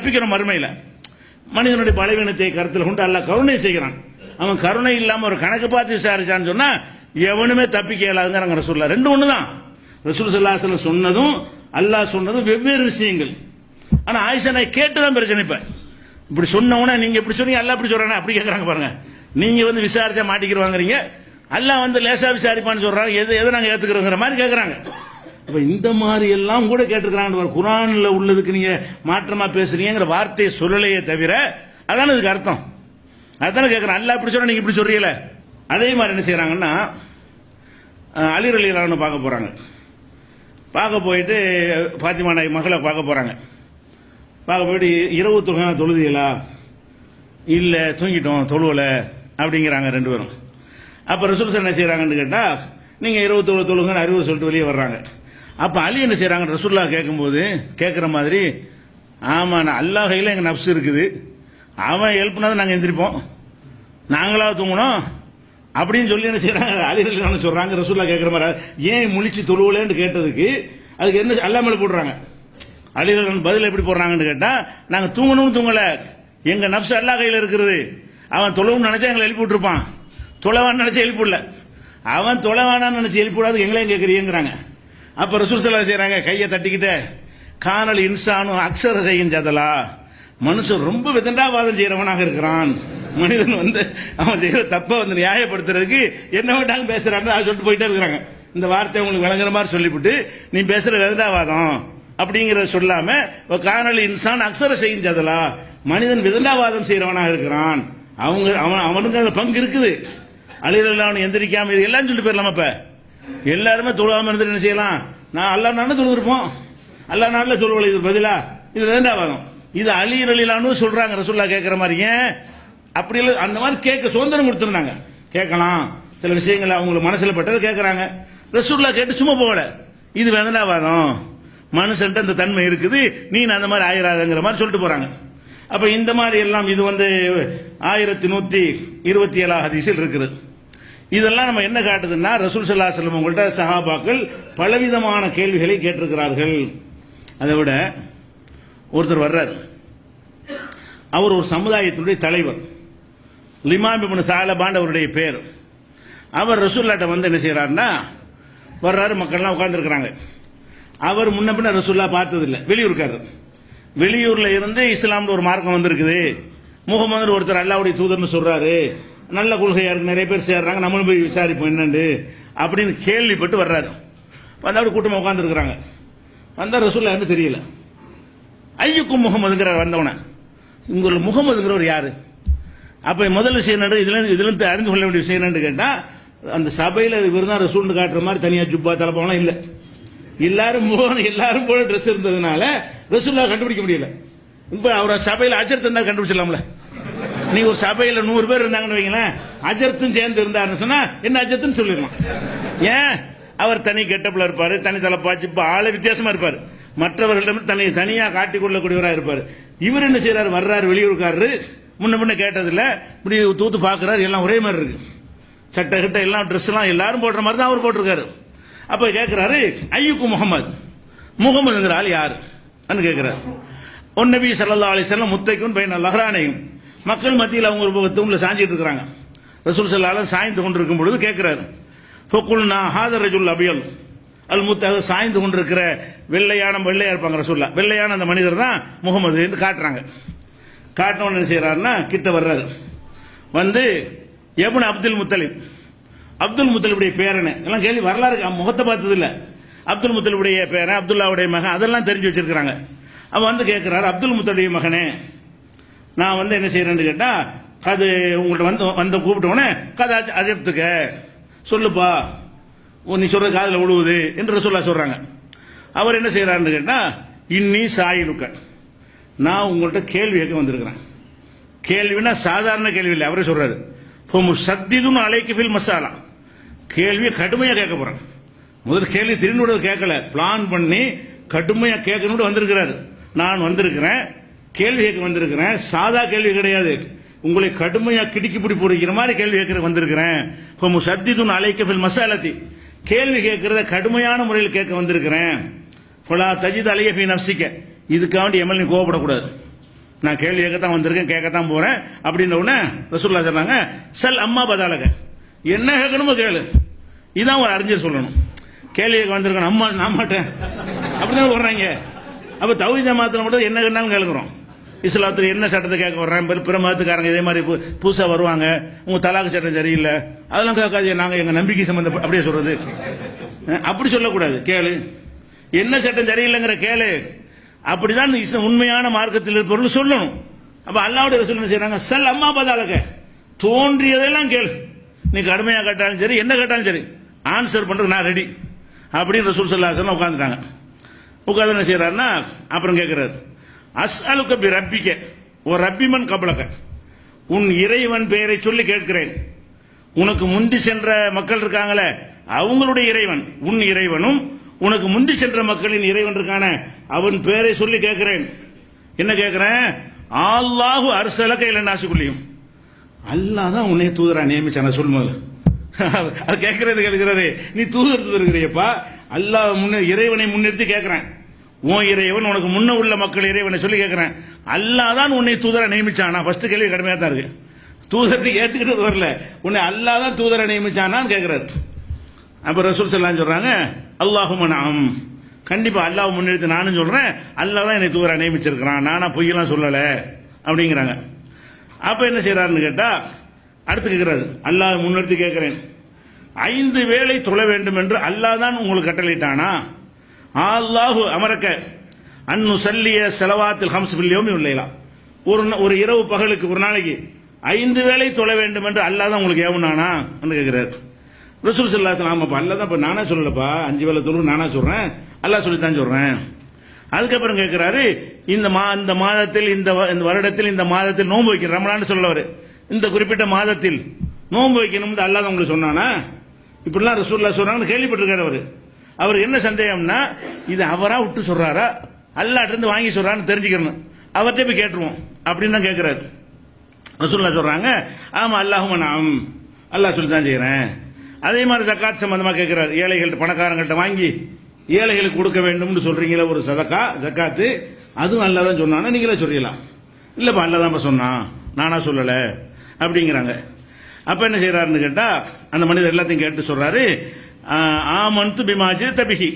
தப்பிக்கிறோம் மறுமையில. மனிதனுடைய பலவீனத்தை கருத்தில் கொண்டு அல்லாஹ் கருணை செய்கிறான். அவன் கருணை இல்லாம ஒரு கணக்கு பார்த்து விசாரிச்சான்னு சொன்னா எவனுமே தப்பிக்க இயலாதுங்கிறாங்க ரசூலுல்லாஹ். ரெண்டு ஒண்ணுதான். ரசூல் ஸல்லல்லாஹு அலைஹி வஸல்லம் சொன்னதும் அல்லாஹ் சொன்னதும் வெவ்வேறு விஷயங்கள். ஆனா ஆயிஷா நாய் கேட்டுதான் பிரச்சனை. இப்படி சொன்னவன நீங்க இப்படி சொன்னீங்க, அல்லாஹ் இப்படி சொல்றானே அப்படி கேட்கறாங்க பாருங்க. நீங்க விசாரிச்சா மாட்டிக்கிறவாங்கிறீங்க, அல்லாஹ் லேசா விசாரிப்பான்னு சொல்றாங்க, எதை நாங்க ஏத்துக்கிறோங்கிற மாதிரி கேட்கறாங்க. அப்ப இந்த மாதிரி எல்லாம் கூட கேட்டிருக்கிறாங்க. குர்ஆன்ல உள்ளதுக்கு நீங்க மாற்றமா பேசுறீங்கிற வார்த்தையை சொல்லலையே தவிர அதான இதுக்கு அர்த்தம். அதான கேட்கறேன். அல்லாஹ் இப்படி சொன்னா நீங்க இப்படி சொல்றீங்களே. அதே மாதிரி என்ன செய்யறாங்கன்னா அலி ரலியல்லாஹு அன்ஹு பார்க்க போறாங்க. பார்க்க போயிட்டு பாத்திமா நாய் மகளை பார்க்க போறாங்க. பார்க்க போயிட்டு இரவு தொழுதீங்களா? இல்ல தூங்கிட்டோம் தொழுவல அப்படிங்கிறாங்க ரெண்டு பேரும். அப்ப ரசூல் என்ன செய்யறாங்கன்னு கேட்டா நீங்க இரவு தொழுங்கன்னு அறிவுரை சொல்லிட்டு வெளியே வர்றாங்க. அப்ப அலி என்ன செய்யறாங்க, ரசூலுல்லாஹ் கேட்கும்போது கேட்கிற மாதிரி, ஆமா நான் அல்லாஹ் கையில எங்க நப்சு இருக்குது, அவன் எழுப்புனாதான் நாங்க எந்திரிப்போம், நாங்களா தூங்கணும் அப்படின்னு சொல்லி என்ன செய்யறாங்க அலி ரலியல்லாஹு அன்ஹு சொல்றாங்க. ரசூலுல்லாஹ் கேட்கிற மாதிரி ஏன் முழிச்சு தொழுவலன்னு கேட்டதுக்கு அதுக்கு என்ன அல்லாஹ் மேல போடுறாங்க. அலி ரலியல்லாஹு அன்ஹு பதில் எப்படி போடுறாங்கன்னு கேட்டா, நாங்க தூங்கணும்னு தூங்கல, எங்க நப்சு அல்லாஹ் கையில இருக்கிறது, அவன் தொழுவுன்னு நினைச்சா எங்களை எழுப்பி விட்டுருப்பான், தொலைவான்னு நினைச்சா எழுப்பிடல, அவன் தொலைவானான்னு நினைச்சு எழுப்பிடாது எங்களையும் கேட்கறீங்கிறாங்க. அப்ப ரசூல் ஸல்லல்லாஹு அலைஹி செய்யறாங்க, கையை தட்டிக்கிட்ட கானல் இன்சானு அக்ஸர செய்யுஞ்சதலா, மனுஷன் ரொம்ப விதண்டாவாதம் செய்யறவனாக இருக்கிறான். மனிதன் அவன் செய்யற தப்ப நியாயப்படுத்துறதுக்கு என்ன வேண்டாலும் பேசுறாங்க சொல்லிட்டு போயிட்டே இருக்கிறாங்க. இந்த வார்த்தை உங்களுக்கு விளங்குற மாதிரி சொல்லிவிட்டு நீ பேசுற விதண்டாவாதம் அப்படிங்கறத சொல்லாம கானல் இன்சான் அக்ஸர செய்யுஞ்சதலா, மனிதன் விதண்டாவாதம் செய்யறவனாக இருக்கிறான். அவனுக்கு அந்த பங்கு இருக்குது. அலி ரலியல்லாஹு அன்ஹு எந்திரிக்காம இது எல்லாம் சொல்லிட்டு போயிடலாம். அப்ப எல்லாருமே தொழுவாம இருந்து என்ன செய்யலாம், நான் அல்லாஹ் நானே தொழுவிருப்போம், அல்லாஹ் நாட்டில் தொழுவலை, இது பதிலா இது ரெண்டாவதும். இது அலி ரலியல்லாஹு அன்ஹு சொல்றாங்க. ரசூலுல்லாஹ் கேட்கிற மாதிரி ஏன் அப்படி இல்லை, அந்த மாதிரி கேட்க சுதந்திரம் கொடுத்துருந்தாங்க. கேட்கலாம், சில விஷயங்கள் அவங்களுக்கு மனசுல பட்டது கேட்கறாங்க. ரசூலுல்லாஹ் கேட்டு சும்மா போகல, இது வேதனாவாதம், மனுஷன்ட்ட அந்த தன்மை இருக்குது, நீ அந்த மாதிரி ஆயிராதங்கிற மாதிரி சொல்லிட்டு போறாங்க. அப்ப இந்த மாதிரி எல்லாம் இது 1127 ஹதீஸில் இருக்குது. இதெல்லாம் நம்ம என்ன காட்டுதுன்னா ரசூல் ஸல்லல்லாஹு அலைஹி வஸல்லம் உங்கள்ட்ட சஹாபாக்கள் பலவிதமான கேள்விகளை கேட்டிருக்கிறார்கள். அதை விட ஒருத்தர் வர்றார், அவர் ஒரு சமுதாயத்தினுடைய தலைவர், லிமாம் இப்னு சாலபான் அவருடைய பேர். அவர் ரசூலுல்லாஹ்ட்ட என்ன செய்யறாருன்னா வர்றாரு, மக்கள்லாம் உட்கார்ந்து இருக்கிறாங்க. அவர் முன்ன பின்ன ரசூலுல்லாஹ் பார்த்ததில்லை, வெளியூர்காரர். வெளியூர்ல இருந்து இஸ்லாம்ல ஒரு மார்க்கம் வந்திருக்குது, முகமது ஒருத்தர் அல்லாஹ்வுடைய தூதர்னு சொல்றாரு, நல்ல கொள்கையா இருக்கு, நிறைய பேர் சேர்றாங்க, நம்மளும் போய் விசாரிப்போம் என்னண்டு அப்படின்னு கேள்விப்பட்டு வர்றாரு. வந்தவர் கூட்டமா உட்கார்ந்து இருக்கிறாங்க. வந்தா ரசூலுல்லாஹ் என்ன தெரியல. ஐயுக்கும் முகமதுங்கிற வந்தவன, உங்கள முகமதுங்கிறவர் யாரு? அப்ப முதல் விஷயம் இதுல அறிந்து கொள்ள வேண்டிய விஷயம் என்னன்னு கேட்டா, அந்த சபையில இவர் தான் ரசூல்னு காட்டுற மாதிரி தனியா ஜுப்பா தலப்பாலாம் இல்ல, எல்லாரும் போல ட்ரெஸ் இருந்ததுனால ரசூலுல்லாஹ் கண்டுபிடிக்க முடியல. இப்ப அவர் சபையில அஜர்த் இருந்தா கண்டுபிடிச்சிடலாம்ல. நீ ஒரு சபையில 100 பேர் இருந்தாங்கன்னு வைங்களேன், அஜர்த்தும் சேர்ந்து இருந்தாருன்னு சொன்னா என்ன அஜர்த்துன்னு சொல்லிடலாம். ஏன், அவர் தனி கெட்டப்ல இருப்பாரு, தனி தலைப்பாச்சு, ஆளு வித்தியாசமா இருப்பாரு, மற்றவர்களிடம் தனியா காட்டிக் கொள்ளக்கூடியவராக இருப்பாரு. இவர் என்ன செய்யறாரு, வர்றாரு வெளியூருக்காரரு, முன்ன கேட்டதில்ல, இப்படி தூத்து பாக்குறாரு, எல்லாம் ஒரே மாதிரி இருக்கு, சட்டை கிட்ட எல்லாம் ட்ரெஸ் எல்லாம் எல்லாரும் போடுற மாதிரி தான் அவர் போட்டிருக்காரு. அப்ப கேட்கிறாரு, ஐயுக்கு முகமதுங்கிற ஆள் யாரு கேட்கிறாரு. ஒன் நபி ஸல்லல்லாஹு அலைஹி வஸல்லம் முத்தைக்கும் பைன லஹ்ரானையும், மக்கள் மத்தியில் அவங்க தூண்ல சாஞ்சிட்டு இருக்கிறாங்க. ரசூல் ஸல்லல்லாஹு அலைஹி வஸல்லம் சாய்ந்து கொண்டிருக்கும் பொழுது கேட்கிறாரு, ஃபகுல்னா ஹாதர் ரஜுல் அபியல் அல் முத்தஹ, சாய்ந்து கொண்டிருக்கிற வெள்ளையா இருப்பாங்க ரசூலுல்லாஹ், வெள்ளையான அந்த மனிதர் தான் முகமது என்று காட்டுறாங்க. காட்டினவன் என்ன செய்யறாருன்னா கிட்ட வர்றாரு, வந்து எப்னு அப்துல் முத்தலிப், அப்துல் முத்தலிபுடைய பேரனை எல்லாம் கேள்வி, வரலாறு முகத்தை பார்த்தது இல்ல, அப்துல் முத்தலிபுடைய பேரன், அப்துல்லாவுடைய மகன், அதெல்லாம் தெரிஞ்சு வச்சிருக்காங்க. அவன் வந்து கேட்கிறாரு, அப்துல் முத்தலிபுடைய மகனே, நான் என்ன செய்யறேன்னு கேட்டா, அது உங்கள்ட்ட வந்து கூப்பிட்டவனே கதை அஜப்துக்க சொல்லுப்பா, நீ சொல்ற காதுல விழுவுது என்று ரசூலுல்லாஹ் சொல்றாங்க. அவர் என்ன செய்யறாருன்னு கேட்டா, இன்னி சாயிலுக்க, நான் உங்கள்ட்ட கேள்வி கேட்க வந்திருக்கிறேன். கேள்வினா சாதாரண கேள்வி இல்லை, அவரே சொல்றாரு, சத்திதுன்னு அலைக்கு ஃபில் மசாலா, கேள்வியை கடுமையா கேட்க போறேன். முதல் கேள்வி திரும்ப கேட்கல, பிளான் பண்ணி கடுமையா கேட்கணும் வந்திருக்கிறாரு. நான் வந்திருக்கிறேன், கேள்வி கேட்க வந்திருக்கிறேன், சாதா கேள்வி கிடையாது, உங்களை கடுமையா கிடுக்கி பிடி போடுகிற மாதிரி கேள்வி கேட்க வந்திருக்கிறேன். சத்திதுன்னு அலைக்க ஃபில் மசாலத்தி, கேள்வி கேட்கறத கடுமையான முறையில் கேட்க வந்திருக்கிறேன். ஃபலா தஜித் அலைய ஃபீ நஃப்ஸிக, இதுக்காண்டி எம்எல் நீ கோவப்படக்கூடாது, நான் கேள்வி கேட்கத்தான் வந்திருக்கேன், கேட்கத்தான் போறேன் அப்படின்ன உடனே ரசூலுல்லாஹ் சொன்னாங்க, சல் அம்மா பதாலக, என்ன கேட்கணுமோ கேளு. இதான் ஒரு அறிஞர் சொல்லணும். கேள்வி கேட்க வந்திருக்கணும், அம்மா நான் மாட்டேன் அப்படிதான் வர்றாங்க. அப்ப தௌஹீத் ஜமாத்துல மட்டும் என்ன கேட்டாலும் கேளுக்கிறோம். இஸ்லாத்துல என்ன சட்டத்தை கேட்க வர்றேன், பிற மதத்துக்காரங்க இதே மாதிரி புதுசா வருவாங்க, உங்க தலாக்கு சட்டம் சரியில்லை அதெல்லாம் கேட்காது, நாங்க எங்க நம்பிக்கை சம்பந்தம் அப்படியே சொல்றது. அப்படி சொல்லக்கூடாது. கேளு, என்ன சட்டம் சரியில்லைங்கிற கேளு. அப்படிதான் உண்மையான மார்க்கத்தில் இருப்பவர்கள் சொல்லணும். அப்ப அல்லாஹ்வுடைய ரசூல் என்ன செய்றாங்க, சல் அம்மா பதாலக, தோன்றியதெல்லாம் கேளு. நீ கடுமையா கேட்டாலும் சரி, என்ன கேட்டாலும் சரி, ஆன்சர் பண்றது நான் ரெடி அப்படின்னு ரசூல் ஸல்லல்லாஹு அலைஹி வஸல்லம் உட்கார்ந்துட்டாங்க. உட்கார்ந்து என்ன செய்யறாருன்னா அப்புறம் கேட்கிறாரு, அஸ்அலுக பி ரப்பிக ஓ ரப்பிமன் கபலக, உன் இறைவன் பெயரை சொல்லி கேட்கிறேன். உனக்கு முந்தி சென்ற மக்கள் இருக்காங்களே அவங்களுடைய இறைவன், உன் இறைவனும் உனக்கு முந்தி சென்ற மக்களின் இறைவன் இருக்கான அவன் பெயரை சொல்லி கேட்கிறேன். என்ன கேட்கிறேன், அல்லாஹு அர்ஸலக இல நாசிகுல்லியும், அல்லாஹ் தான் உன்னை தூதரா நியமிச்சான. சொல்லுங்க, அது கேட்கிறது, நீ தூதர் இருக்கிறியப்பா, அல்லாஹ் இறைவனை முன்னிறுத்தி கேட்கிறேன். உன் இறைவன் உனக்கு முன்ன உள்ள மக்கள் இறைவனை சொல்லி கேட்கிறேன், அல்லாஹ் தான் உன்னை தூதரா நியமிச்சானா. ஃபர்ஸ்ட் கேள்வி கடுமையா தான் இருக்கு, தூதருக்கு ஏத்துக்கிட்டு வரல, உன்னை அல்லாஹ் தான் தூதரா நியமிச்சானான்னு கேட்கிறாரு. அப்ப ரசூல் ஸல்லல்லாஹு அலைஹி வஸல்லம் சொல்றாங்க, அல்லாஹும்ம நஅம், கண்டிப்பா அல்லாஹ் முன்னிறுத்தி நானும் சொல்றேன், அல்லாஹ் தான் என்னை தூதரா நியமிச்சிருக்கிறான், நானா பொய்யெல்லாம் சொல்லல அப்படிங்கிறாங்க. அப்ப என்ன செய்யறாருன்னு கேட்டா அடுத்து கேட்கிறாரு, அல்லாஹ் முன்னிறுத்தி கேட்கிறேன், 5 வேளை தொழ வேண்டும் என்று அல்லாஹ் தான் உங்களுக்கு கட்டளையிட்டானா? அல்லாஹு அமரக்க அன்னு சல்லிய செலவாத்தில் ஹம்ஸ் ஃபில் யௌமி வல் லைலா, ஒரு இரவு பகலுக்கு ஒரு நாளைக்கு 5 வேளை தொழ வேண்டும் என்று அல்லாஹ் தான் உங்களுக்கு ஏவுனானா என்று கேட்கிறார். ரசூல் ஸல்லல்லாஹு அலைஹி வஸல்லம், ஆமாப்பா அல்லாஹ் தான், இப்ப நானா சொல்லலப்பா, 5 வேளை தொழு நானா சொல்றேன், அல்லாஹ் சொல்லித்தான் சொல்றேன். அதுக்கப்புறம் கேட்கிறாரு, இந்த மாதத்தில் இந்த வருடத்தில் இந்த மாதத்தில் நோன்பு வைக்கணும், ரமலான் சொல்லவர், இந்த குறிப்பிட்ட மாதத்தில் நோன்பு வைக்கணும் அல்லாஹ் தான் உங்களுக்கு சொன்னானா? இப்படிலாம் ரசூலுல்லாஹ் சொல்றாங்கன்னு கேள்விப்பட்டிருக்காரு. அவர் என்ன சந்தேகம்னா, இது அவரா விட்டு சொல்றாரா அல்லாஹ்ட்ட இருந்து வாங்கி சொல்றான்னு தெரிஞ்சுக்கணும், அவர்கிட்ட போய் கேட்டுருவோம் அப்படின்னு தான் கேட்கிறாரு. ரசூலுல்லாஹ் சொல்றாங்க, ஆமா அல்லாஹும்ம நஅம், அல்லாஹ் சொல்லி தான் செய்யறேன். அதே மாதிரி ஜகாத் சம்பந்தமா கேட்கிறார், ஏழைகள்ட்ட பணக்காரங்கள்ட்ட வாங்கி ஏழைகளுக்கு கொடுக்க வேண்டும்னு சொல்றீங்களா ஒரு சதக்கா ஜகாத்து, அதுவும் அல்லாஹ் தான் சொன்னானா நீங்களே சொல்றீங்களா? இல்லப்பா அல்லாஹ் தான் சொன்னான், நானா சொல்லல அப்படிங்கிறாங்க. அப்ப என்ன செய்யறாருன்னு கேட்டா அந்த மனிதர் எல்லாத்தையும் கேட்டு சொல்றாரு, ஆமன்து பிமா ஜித பிஹி,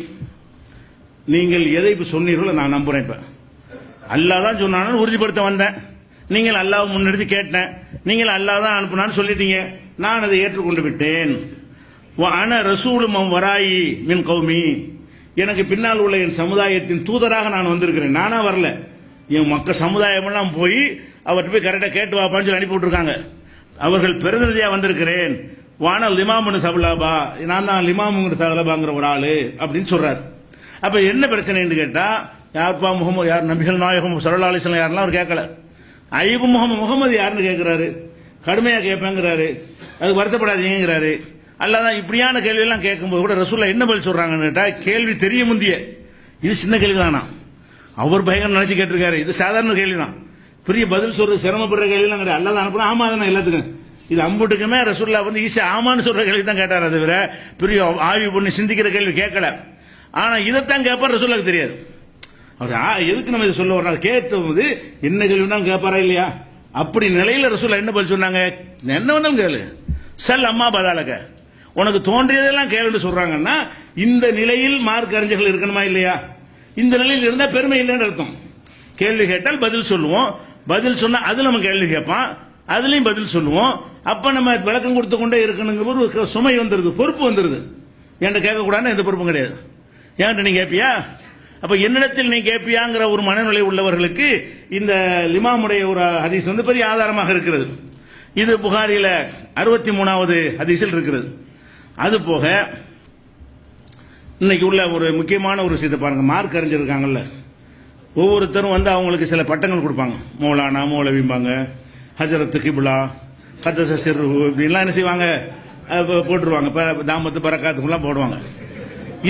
நீங்கள் எதை இப்ப சொன்னீர்களோ நான் நம்புறேன். இப்ப அல்லாஹ் தான் சொன்னான்னு உறுதிப்படுத்த வந்தேன், நீங்கள் அல்லாஹ் முன்னெடுத்து கேட்டேன், நீங்கள் அல்லாஹ் தான் அனுப்புனான்னு சொல்லிட்டீங்க, நான் அதை ஏற்றுக்கொண்டு விட்டேன். அன ரசூலும் வராயி மின் கௌமி, எனக்கு பின்னால் உள்ள என் சமுதாயத்தின் தூதராக நான் வந்திருக்கிறேன். நானா வரல, என் மக்கள் சமுதாயம் எல்லாம் போய் அவர்கிட்ட போய் கரெக்டா கேட்டு வாப்பான்னு சொல்லி அனுப்பி விட்டுருக்காங்க, அவர்கள் பிரதிநிதியா வந்திருக்கிறேன். வானல் லிமாமுன்னு சபலாபா, நான் தான் லிமாமுங்கிற சபலாபாங்கிற ஒரு ஆளு அப்படின்னு சொல்றாரு. அப்ப என்ன பிரச்சனைன்னு கேட்டா, யார்பா முகமது, யார் நபிகள் நாயகம் ஸல்லல்லாஹு அலைஹி வஸல்லம் யாரெல்லாம் அவர் கேட்கல, ஐபு முகமது யாருன்னு கேட்கிறாரு, கடுமையா கேட்பேங்கிறாரு, அதுக்கு வருத்தப்படாதீங்கிறாரு. அல்லாதான் இப்படியான கேள்வி எல்லாம் கேட்கும்போது கூட ரசூலுல்லாஹ் என்ன பதில் சொல்றாங்கன்னு கேட்டா, கேள்வி தெரிய முந்திய இது சின்ன கேள்வி தானா, அவர் பயங்கரம் நினைச்சு கேட்டிருக்காரு, இது சாதாரண கேள்விதான், பெரிய பதில் சொல்றது சிரமப்படுற கேள்விலாம் கிடையாது. அல்லாஹ் அனுப்புனா ஆமா தானே எல்லாத்துக்கும், இது அம்புட்டுக்குமே ரசூலுல்லாஹ் வந்து ஈஸியா ஆமான்னு சொல்ற கேள்வி தான் கேட்டார், அது தவிர பெரிய ஆய்வு பண்ணி சிந்திக்கிற கேள்வி கேட்கல. ஆனா இதைத்தான் கேட்பார் ரசூலுல்லாஹ்க்கு தெரியாது. அவர் எதுக்கு நம்ம இதை சொல்ல வர்றாங்க, கேட்கும்போது என்ன கேள்வினாலும் கேட்பாரா இல்லையா, அப்படி நிலையில ரசூலுல்லாஹ் என்ன பதில் சொன்னாங்க, என்ன வேணாலும் கேளு, சல் அம்மா பதாலக, உனக்கு தோன்றியதெல்லாம் கேளுன்னு சொல்றாங்கன்னா இந்த நிலையில் மார்க் அறிஞர்கள் இருக்கணுமா இல்லையா? இந்த நிலையில் இருந்தா பெருமை இல்லைன்னு அர்த்தம். கேள்வி கேட்டால் பதில் சொல்லுவோம், பதில் சொன்னா அது நம்ம கேள்வி கேட்பான், அதுலயும் பதில் சொல்லுவோம். அப்ப நம்ம விளக்கம் கொடுத்து கொண்டே இருக்கணுங்கிற ஒரு சுமை வந்துருது, பொறுப்பு வந்துருது. என்கிட்ட கேட்க கூடாதுன்னு எந்த பொறுப்பும் கிடையாது. என்கிட்ட நீ கேட்பியா, அப்ப என்னிடத்தில் நீ கேட்பியாங்கிற ஒரு மனநிலை உள்ளவர்களுக்கு இந்த லிமாமுடைய ஒரு ஹதீஸ் வந்து பெரிய ஆதாரமாக இருக்கிறது. இது புகாரில 63வது ஹதீஸில் இருக்கிறது. அது போக இன்னைக்கு உள்ள ஒரு முக்கியமான ஒரு விஷயத்தை பாருங்க, மார்க் அறிஞ்சிருக்காங்கல்ல, ஒவ்வொருத்தரும் வந்து அவங்களுக்கு சில பட்டங்கள் கொடுப்பாங்க, மௌலானா மௌலவிம்பாங்க, ஹஜரத்து கிபுலா கத்தச சிறு இப்படின்லாம் என்ன செய்வாங்க போட்டுருவாங்க, தாமத்து பரக்காத்துக்குலாம் போடுவாங்க.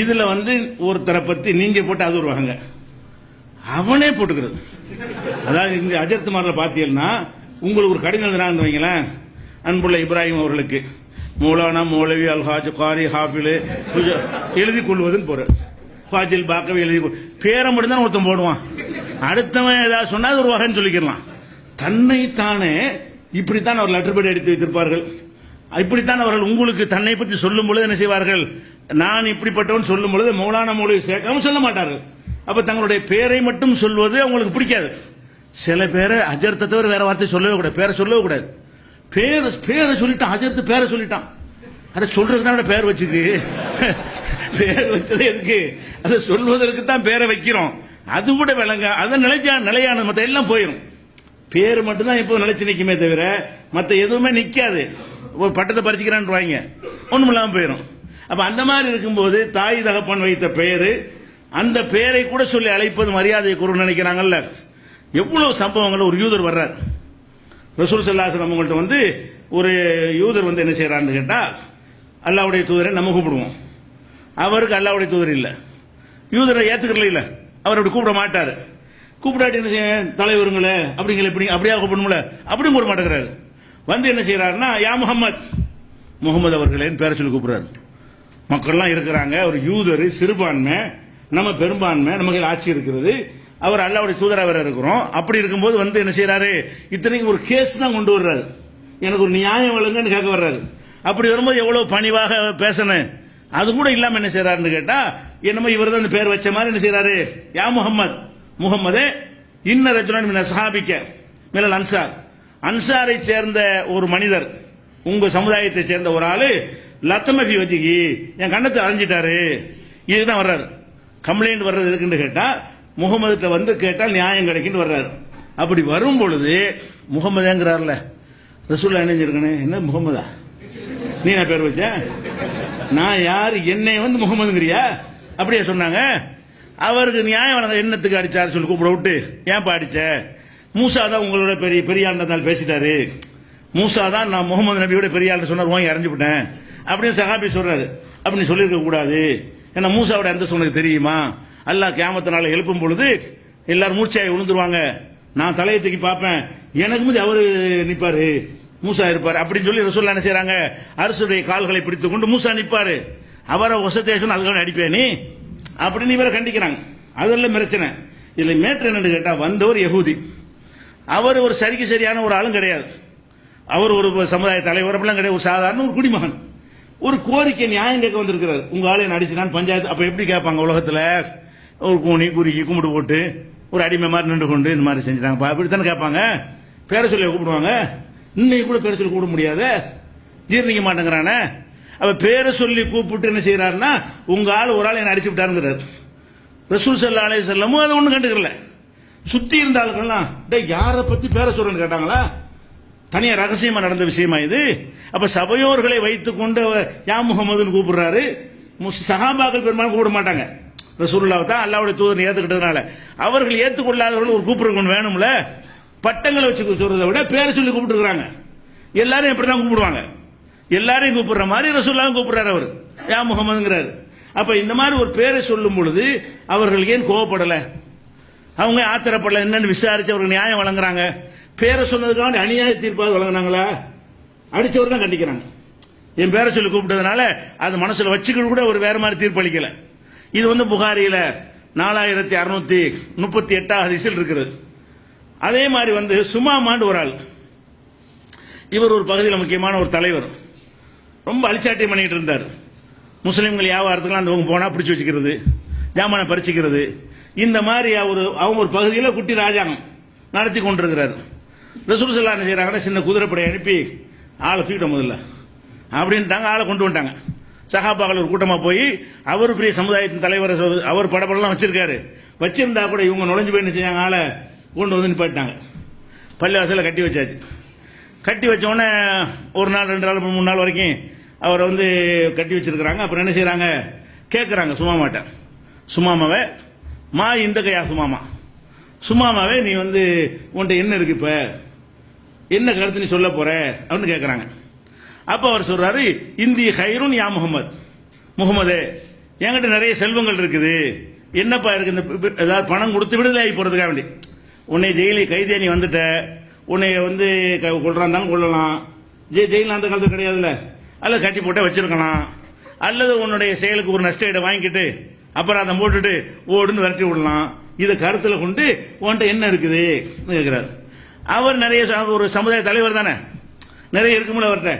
இதுல வந்து ஒருத்தரை பத்தி நீங்க போட்டு அது வருவாங்க, அவனே போட்டுக்கிறது. அதாவது இந்த அஜரத்து மாரில் பார்த்தீங்கன்னா உங்களுக்கு ஒரு கடிதம் எழுதுறான்னு வைங்களேன், அன்புள்ள இப்ராஹிம் அவர்களுக்கு மௌலானா மௌலவி அல்ஹாஜ் காரி ஹாஃபில் எழுதி கொள்வதுன்னு போற ஃபாஜில் பாக்கவி எழுதி பேரை மட்டும் தான் ஒருத்தன் போடுவான், அடுத்தவன் ஏதாவது சொன்னா அது ஒரு வகைன்னு சொல்லிக்கலாம். தன்னைத்தானே இப்படித்தான் அவர் லெட்டர் பேட் எடுத்து வைத்திருப்பார்கள். இப்படித்தான் அவர்கள் உங்களுக்கு தன்னை பற்றி சொல்லும் பொழுது என்ன செய்வார்கள், நான் இப்படிப்பட்டவன் சொல்லும் பொழுது மௌலானா மௌலவி சேர்க்காம சொல்ல மாட்டார்கள். அப்ப தங்களுடைய பேரை மட்டும் சொல்வது அவங்களுக்கு பிடிக்காது. சில பேரை அஜர்த்தை தவிர வேற வார்த்தை சொல்லவே கூடாது, பேரை சொல்லவே கூடாது. பேரை சொல்லிட்டான், அஜர்த்து பேரை சொல்லிட்டான், அதை சொல்றதுக்கு தான் பேர் வச்சுக்கு. பேர் வச்சது எதுக்கு, அதை சொல்வதற்கு தான் பேரை வைக்கிறோம். அது கூட விளங்க, அதை நிலையான மற்ற எல்லாம் போயிடும். பேர் மட்டும்தான் இப்போ நிலைச்சு நிக்குமே தவிர மற்ற எதுவுமே நிக்காது. ஒரு பட்டத்தை பறிச்சுக்கிறான்னு வாங்க, ஒண்ணும் இல்லாம போயிடும். அப்ப அந்த மாதிரி இருக்கும்போது தாய் தகப்பன் வைத்த பெயரு, அந்த பெயரை கூட சொல்லி அழைப்பது மரியாதை குறைவு நினைக்கிறாங்கல்ல. எவ்வளவு சம்பவங்கள். ஒரு யூதர் வர்றார் ரசூல் ஸல்லல்லாஹு அலைஹி வஸல்லம் அவங்கள்ட்ட வந்து, ஒரு யூதர் வந்து என்ன செய்யறான்னு கேட்டா, அல்லாஹ்வுடைய தூதரை நம்ம கூப்பிடுவோம், அவருக்கு அல்லாஹ்வுடைய தூதர் இல்ல, யூதரை ஏத்துக்கல இல்ல, அவர் அப்படி கூப்பிட மாட்டாரு. கூப்பிடாட்டி என்ன செய்ய, தலைவருங்களே அப்படிங்கிற இப்படி அப்படியா கூப்பிடணும்ல, அப்படியும் கூப்பிட மாட்டேங்கிறாரு. வந்து என்ன செய்யறாருன்னா, யா முகமது, முகமது அவர்களேன்னு பேரை சொல்லி கூப்பிடுறாரு. மக்கள்லாம் இருக்கிறாங்க, ஒரு யூதர் சிறுபான்மை, நம்ம பெரும்பான்மை, நமக்கு ஆட்சி இருக்கிறது, அவர் அல்லாஹ்வுடைய தூதரா வேற இருக்கிறோம். அப்படி இருக்கும்போது வந்து என்ன செய்யறாரு, இத்தனைக்கு ஒரு கேஸ் தான் கொண்டு வர்றாரு, எனக்கு ஒரு நியாயம் வழங்கன்னு கேட்க வர்றாரு. அப்படி வரும்போது எவ்வளவு பணிவாக பேசணும், அது கூட இல்லாம என்ன செய்யறாருன்னு கேட்டா, என்னமோ இவர் தான் பேர் வச்ச மாதிரி என்ன செய்யறாரு, யா முகமது, முகமதே இன்ன ரஜுலன் மின ஸஹாபிக்க மினல் அன்சார், அன்சாரை சேர்ந்த ஒரு மனிதர், உங்க சமுதாயத்தை சேர்ந்த ஒரு ஆளு லத்தமஃபி வச்சுக்கி என் கண்ணத்தை அரைஞ்சிட்டாரு. இதுதான் வர்றாரு. கம்ப்ளைண்ட் வர்றது எதுக்குன்னு கேட்டா, முகமதுட்ட வந்து கேட்டால் நியாயம் கிடைக்குன்னு வர்றாரு. அப்படி வரும் பொழுது முகமதுங்கிறார்ல, ரசூலுல்லாஹ் என்ன செஞ்சிருக்கணும், என்ன முகமதா நீ நான் பேர் வச்ச, நான் யார், என்னை வந்து முகமதுங்கிறியா, அப்படியே சொன்னாங்க. அவருக்கு நியாயம் வழங்க, என்னத்துக்கு அடிச்சாரு சொல்லி கூப்பிட விட்டு, ஏன்பா அடிச்ச, மூசா தான் உங்களோட பெரிய ஆள் பேசிட்டாரு, மூசா தான் நான் முகமது நபியோட பெரிய ஆள் சொன்னார், வாங்கி அரைஞ்சு விட்டேன் அப்படின்னு சஹாபி சொல்றாரு. அப்படி சொல்லியிருக்க கூடாது, ஏன்னா மூசாவோட அந்த சொன்னது தெரியுமா, அல்லாஹ் கியாமத்து நாளை எழுப்பும் பொழுது எல்லாரும் மூச்சாய் விழுந்துருவாங்க, நான் தலையை தூக்கி பார்ப்பேன், எனக்கு முந்தி அவரு நிப்பாரு, மூசா இருப்பாரு அப்படின்னு சொல்லி ரசூலுல்லாஹ் என்ன செய்றாங்க, அரசுடைய கால்களை பிடித்துக் கொண்டு மூசா நிப்பாரு, அவரை ஒசத்தேஷன் அதுக்காக அடிப்பேன் நீ அப்படின்னு இவரை கண்டிக்கிறாங்க. அதெல்லாம் பிரச்சனை. இதுல மேட்ரு என்னன்னு கேட்டா, வந்தவர் யகூதி, அவர் ஒரு சரியான ஒரு ஆளும் கிடையாது, அவர் ஒரு சமுதாய தலைவர் அப்படிலாம் கிடையாது, ஒரு சாதாரண ஒரு குடிமகன், ஒரு கோரிக்கை நியாயம் கேட்க வந்திருக்கிறார். உங்க ஆளை அடிச்சுனான் பஞ்சாயத்து. அப்ப எப்படி கேட்பாங்க உலகத்துல, ஒரு கூனி குறுக்கி கும்பிட்டு போட்டு ஒரு அடிமை மாதிரி நின்று கொண்டு இந்த மாதிரி செஞ்சுட்டாங்க அப்படித்தானே கேட்பாங்க. பேரை சொல்லி கூப்பிடுவாங்க. இன்னைக்கு கூட பேரை சொல்லி கூப்பிட முடியாத, ஜீர்ணிக்க மாட்டேங்கிறானே. அப்ப பேரை சொல்லி கூப்பிட்டு என்ன செய்யறாருன்னா, உங்க ஆள் ஒரு ஆள் என்ன அடிச்சு விட்டாருங்கிறார். ரசூல் ஸல்லல்லாஹு அலைஹி வஸல்லம் அதை ஒண்ணு கண்டுக்கல. சுத்தி இருந்த ஆளுங்கள்லாம் யாரை பத்தி பேரை சொல்றேன்னு கேட்டாங்களா, தனியா ரகசியமா நடந்த விஷயமா இது. அப்ப சபையோர்களை வைத்துக் கொண்டு யா முகமதுன்னு கூப்பிடுறாரு. சஹாபாக்கள் பெரும்பாலும் கூப்பிட மாட்டாங்க, ரசூலுல்லாஹ் தான் அல்லாஹ்வுடைய தூதர் ஏத்துக்கிட்டதுனால. அவர்கள் ஏத்துக்கொள்ளாதவர்கள் ஒரு கூப்பிடுறது வேணும்ல, பட்டங்களை வச்சு சொல்றதை விட பேரை சொல்லி கூப்பிட்டுருக்காங்க. எல்லாரும் எப்படிதான் கூப்பிடுவாங்க, எல்லாரையும் கூப்பிடுற மாதிரி ரசூலுல்லாஹ் கூப்பிடுறாரு, அவர் யா முகமதுங்கிறாரு. அப்ப இந்த மாதிரி ஒரு பேரை சொல்லும் பொழுது அவர்கள் ஏன் கோவப்படல, அவங்க ஆத்திரப்படல, என்னன்னு விசாரிச்சு அவருக்கு நியாயம் வழங்குறாங்க. பேரை சொன்னதுக்காக அநியாய தீர்ப்பாக வழங்கினாங்களா, அடிச்சவர் தான் கண்டிக்கிறாங்க. என் பேரை சொல்லி கூப்பிட்டதுனால அது மனசுல வச்சுக்கிட்டு கூட ஒரு வேற மாதிரி தீர்ப்பளிக்கல. இது வந்து புகாரியில 4638 ஹதீஸில் இருக்கிறது. அதே மாதிரி வந்து சுமாமாண்டு ஒரு ஆள், இவர் ஒரு பகுதியில் முக்கியமான ஒரு தலைவர், ரொம்ப அழிச்சாட்டியம் பண்ணிட்டு இருந்தார். முஸ்லிம்கள் வியாபாரத்துக்குலாம் அந்த போனா பிடிச்சு வச்சுக்கிறது, ஜாமான பறிச்சுக்கிறது, இந்த மாதிரி அவங்க ஒரு பகுதியில் குட்டி ராஜாங்கம் நடத்தி கொண்டிருக்கிறார். ரசூல் ஸல்லல்லாஹு அலைஹி வஸல்லம் சின்ன குதிரைப்படை அனுப்பி ஆளை தூக்கிட்ட முதல்ல அப்படின்ட்டாங்க. ஆளை கொண்டு வந்துட்டாங்க. சஹாபாக்கள் ஒரு கூட்டமா போய், அவர் பெரிய சமுதாயத்தின் தலைவர், அவர் படப்படலாம் வச்சிருக்காரு, வச்சிருந்தா கூட இவங்க நுழைஞ்சு போய் என்ன செஞ்சாங்க, ஆளை கொண்டு வந்து நிப்பாட்டாங்க. பள்ளிவாசல கட்டி வச்சாச்சு. கட்டி வச்ச உடனே ஒரு நாள் 2 நாள் 3 நாள் வரைக்கும் அவரை வந்து கட்டி வச்சிருக்கிறாங்க. அப்புறம் என்ன செய்யறாங்க, கேட்கறாங்க சுமாமாட்ட, சுமாமாவே மா இந்த கையா சுமாமாவே நீ வந்து உன்கிட்ட என்ன இருக்கு, இப்ப என்ன கருத்து நீ சொல்ல போற அப்படின்னு கேட்கறாங்க. அப்ப அவர் சொல்றாரு, இந்தி ஹைருன் யா முகமதே, என்கிட்ட நிறைய செல்வங்கள் இருக்குது, என்னப்பா இருக்கு, இந்த ஏதாவது பணம் கொடுத்து விடுதலை ஆகி போறதுக்காக வேண்டி, உன்னை ஜெயிலி கைதியா நீ வந்துட்ட, உன்னை வந்து கொள்றாந்தாலும் கொள்ளலாம், ஜெயில அந்த காலத்துல கிடையாதுல்ல, அல்லது கட்டி போட்ட வச்சிருக்கலாம், அல்லது உன்னுடைய செயலுக்கு ஒரு நஷ்ட ஈடை வாங்கிக்கிட்டு அபராதம் போட்டுட்டு ஓடுன்னு விரட்டி விடலாம். இதை கருத்துல கொண்டு உன்கிட்ட என்ன இருக்குது கேட்கிறார். அவர் நிறைய ஒரு சமுதாய தலைவர் தானே, நிறைய இருக்கும்ல அவர்கிட்ட.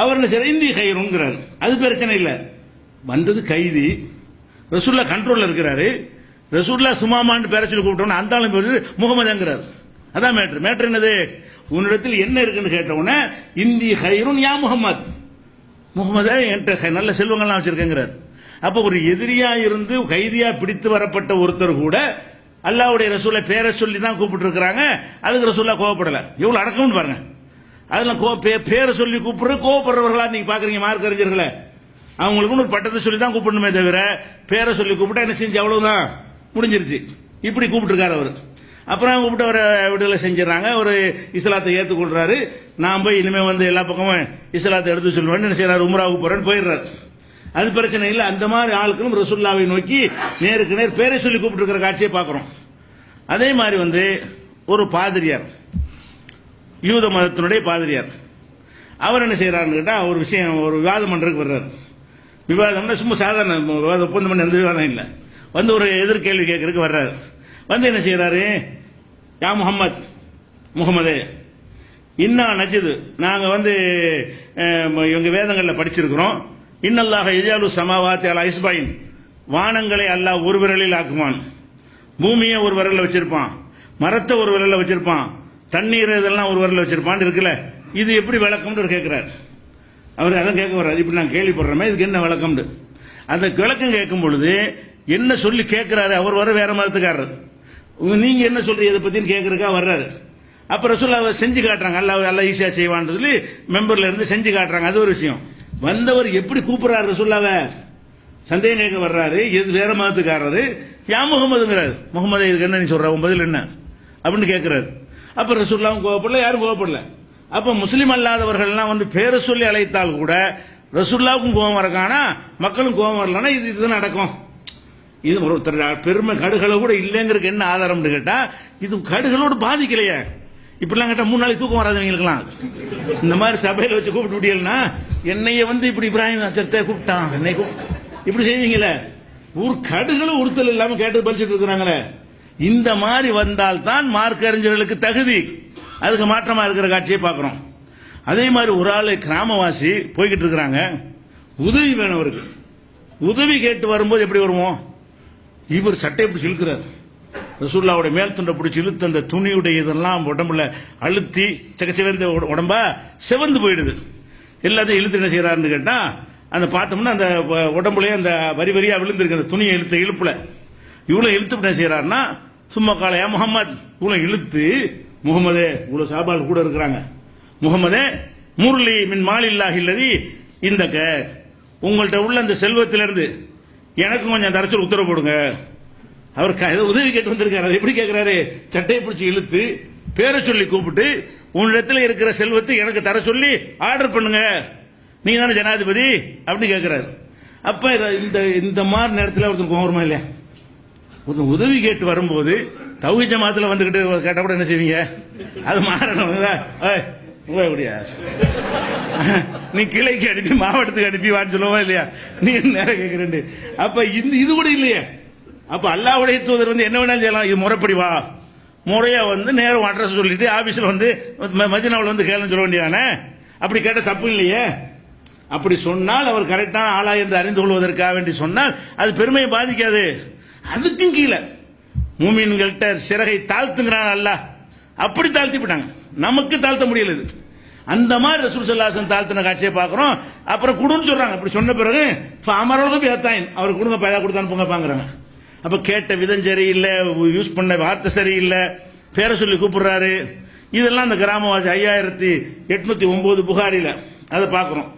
அவர் என்ன செய்யறார், இந்தி கைருங்கிறார். அது பிரச்சனை இல்லை. வந்தது கைதி, ரசூல்லா கண்ட்ரோல்ல இருக்கிறாரு. ரசூல்லா சுமாமான்னு பேர சொல்லி கூப்பிட்டோம், அந்த ஆளும் பேரு முகமதுங்கிறார். அதான் மேட்ரு. மேட்ரு என்னது, உன்னிடத்தில் என்ன இருக்குன்னு கேட்ட உடனே இந்தி கைருன் யா முகமது, முகமதே என்கிட்ட நல்ல செல்வங்கள்லாம் வச்சிருக்கேங்கிறார். அப்ப ஒரு எதிரியா இருந்து கைதியா பிடித்து வரப்பட்ட ஒருத்தர் கூட அல்லாஹ்வுடைய ரசூலை பேரை சொல்லி தான் கூப்பிட்டு இருக்கிறாங்க. அதுக்கு ரசூல்லா கோவப்படல. எவ்வளவு அடக்கம்னு பாருங்க. அதெல்லாம் பேரை சொல்லி கூப்பிடுற கோவப்படுறவர்களா நீங்க பாக்குறீங்க மார்க் அறிஞர்களே. அவங்களுக்கு ஒரு பட்டத்தை சொல்லி தான் கூப்பிடணுமே தவிர பேரை சொல்லி கூப்பிட்டா என்ன செஞ்சு அவ்வளவுதான் முடிஞ்சிருச்சு. இப்படி கூப்பிட்டு இருக்காரு அவர். அப்புறம் கூப்பிட்டு அவரை விடுதலை செஞ்சிடறாங்க. ஒரு இஸ்லாத்தை ஏற்றுக்கொள்றாரு. நான் போய் இனிமே எல்லா பக்கமும் இஸ்லாத்தை எடுத்து சொல்லுவேன் என்ன செய்யறாரு, உம்ராவுக்கு போறேன்னு போயிடுறாரு. அது பிரச்சனை இல்லை. அந்த மாதிரி ஆட்களும் ரசூலுல்லாவை நோக்கி நேருக்கு நேர் பேரை சொல்லி கூப்பிட்டு இருக்கிற காட்சியை பார்க்கிறோம். அதே மாதிரி ஒரு பாதிரியார், யூத மதத்தினுடைய பாதிரியார், அவர் என்ன செய்யறாருன்னு கேட்டா ஒரு விஷயம், ஒரு விவாதம் பண்றதுக்கு வர்றாரு. விவாதம்னா சும்மா சாதாரண விவாதம், ஒப்பந்தம் பண்ண எந்த விவாதம் இல்லை. ஒரு எதிர்கேள்வி கேட்கறதுக்கு வர்றாரு. என்ன செய்யறாரு, யா முகமது, முகமதே இன்னா நஜிது, நாங்க எங்க வேதங்கள்ல படிச்சிருக்கிறோம், இன்னல்லாஹ யஜாலு சமாவாத்தி அலா இஸ்பாயின், வானங்களை அல்லாஹ் ஒரு விரலில் ஆக்குவான், பூமியை ஒரு விரல்ல வச்சிருப்பான், மரத்தை ஒரு விரல்ல வச்சிருப்பான், தண்ணீர் இதெல்லாம் ஒரு விரல்ல வச்சிருப்பான் இருக்குல்ல, இது எப்படி விளக்கம்னு கேட்கிறார். அவர் அதான் கேட்க வர்றாரு. இப்படி நான் கேள்விப்படுறோமே, இதுக்கு என்ன விளக்கம்னு. அந்த விளக்கம் கேட்கும் பொழுது என்ன சொல்லி கேட்கிறாரு, அவர் வேற மதத்துக்காரர். நீங்க என்ன சொல்றீங்க இதை பத்தின்னு கேட்கறதுக்கா வர்றாரு. அப்ப ரசூல்லா செஞ்சு காட்டுறாங்க, அல்லாஹ் ஈஸியா செய்வான்னு சொல்லி மெம்பர்ல இருந்து செஞ்சு காட்டுறாங்க. அது ஒரு விஷயம். வந்தவர் எப்படி கூப்பிடுறாரு ரசூல்லாவை, சந்தேகம் கேட்க வர்றாரு. எது வேற மதத்துக்காரரு, யா முகமதுங்கிறாரு. முகமது இதுக்கு என்ன நீ சொல்ற, உன் பதில் என்ன அப்படின்னு கேட்கிறாரு. அப்ப ரசூல்லாவும் கோவப்படல, யாரும் கோவப்படல. அப்ப முஸ்லிம் அல்லாதவர்கள் பேரை சொல்லி அழைத்தால் கூட ரசூல்லாவுக்கும் கோபம் வரக்கானா, மக்களும் கோபம் வரலன்னா இது நடக்கும். இது ஒரு பெருமை கடுகளவு கூட இல்லைங்கிறதுக்கு என்ன ஆதாரம்னு கேட்டா, இது கடுகளோடு பாதிக்கலையே. இப்படிலாம் கேட்டா 3 நாளைக்கு தூக்கம் வராதவங்களுக்குலாம் இந்த மாதிரி சபையில வச்சு கூப்பிட்டு விட்டீங்கன்னா, என்னைய இப்படி இப்ராஹிம் அச்சரத்தை கூப்பிட்டான், என்னை இப்படி செய்வீங்களே. ஒரு கடுகளும் உறுத்தல் இல்லாம கேட்டு படிச்சுட்டு இருக்கிறாங்களே. இந்த மாதிரி வந்தால் தான் மார்க்க அறிஞர்களுக்கு தகுதி. அதுக்கு மாற்றமா இருக்கிற காட்சியை பார்க்கிறோம். அதே மாதிரி ஒரு ஆளு கிராமவாசி போய்கிட்டு இருக்கிறாங்க, உதவி வேணும் அவருக்கு. உதவி கேட்டு வரும்போது எப்படி வருவோம், இவர் சட்டை பிடிச்சி இழுக்கிறார். ரசூலுல்லாஹ்வுடைய மேல் துண்டை பிடிச்சி இழுத்து அந்த துணியுடைய இதெல்லாம் உடம்புல அழுத்தி சிவந்த உடம்பா செவந்து போயிடுது. எல்லாத்தையும் இழுத்து என்ன செய்யறாருன்னு கேட்டா, அந்த பார்த்தோம்னா அந்த உடம்புலயே அந்த வரி வரியா விழுந்திருக்கு அந்த துணியை இழுத்த இழுப்புல. இவ்வளவு இழுத்து என்ன செய்யறாருன்னா, சும்மா காலையா முகமது இவ்வளவு இழுத்து, முகமதே இவ்வளவு சாபால் கூட இருக்கிறாங்க, முகமதே முர்லி மின் மாலில்லாஹி இல்லதி இந்த உங்கள்கிட்ட உள்ள அந்த செல்வத்திலிருந்து எனக்கும் கொஞ்சம் தர சொல்லி உத்தரவு போடுங்க. அவர் உதவி கேட்டு வந்திருக்காரு. எப்படி கேட்கிறாரு, சட்டையை பிடிச்சி இழுத்து பேரை சொல்லி கூப்பிட்டு, உன்னிடத்தில் இருக்கிற செல்வத்தை எனக்கு தர சொல்லி ஆர்டர் பண்ணுங்க, நீங்க தானே ஜனாதிபதி அப்படின்னு கேட்கிறாரு. அப்ப இந்த மாதிரி நேரத்தில் ஒருத்தர் கோவமா இல்லையா, ஒருத்தர் உதவி கேட்டு வரும்போது தௌஹீத் ஜமாத்துல வந்துகிட்டு கேட்டா கூட என்ன செய்வீங்க, அது மாறணும். நீ கிளைக்கு அனுப்பி மாவட்டத்துக்கு அனுப்பி வான்னு சொல்லுவா இல்லையா, நீ நேரம் கேட்கிறேன். அப்ப இது கூட இல்லையே. அப்ப அல்லாஹ்வுடைய தூதர் என்ன வேணாலும் செய்யலாம், இது முறைப்படி வா, முறையா நேரம் அட்ரஸ் சொல்லிட்டு ஆபீஸ்ல மதீனாவுல கேளுன்னு சொல்ல வேண்டியதானே. அப்படி கேட்ட தப்பு இல்லையே. அப்படி சொன்னால் அவர் கரெக்டான ஆளா என்று அறிந்து கொள்வதற்காக வேண்டி சொன்னால் அது பெருமையை பாதிக்காது. அதுக்கும் கீழே மூமின்கள்ட்ட சிறகை தாழ்த்துங்கிறான் அல்லாஹ், அப்படி தாழ்த்தி விட்டாங்க. நமக்கு தாழ்த்த முடியல. அந்த மாதிரி ரசூல் ஸல்லல்லாஹு அலைஹி வஸல்லம் தாழ்த்தின காட்சியை பார்க்கிறோம். அப்புறம் குடுன்னு சொல்றாங்க. அப்படி சொன்ன பிறகு அமரவர்களுக்கு பேத்தாயின் அவர் கொடுங்க, பையா கொடுத்தான்னு போங்க பாங்கிறாங்க. அப்ப கேட்ட விதம் சரியில்லை, யூஸ் பண்ண வார்த்தை சரியில்லை, பேரை சொல்லி கூப்பிடுறாரு. இதெல்லாம் இந்த கிராமவாசி 5809 புகாரில அதை பார்க்கிறோம்.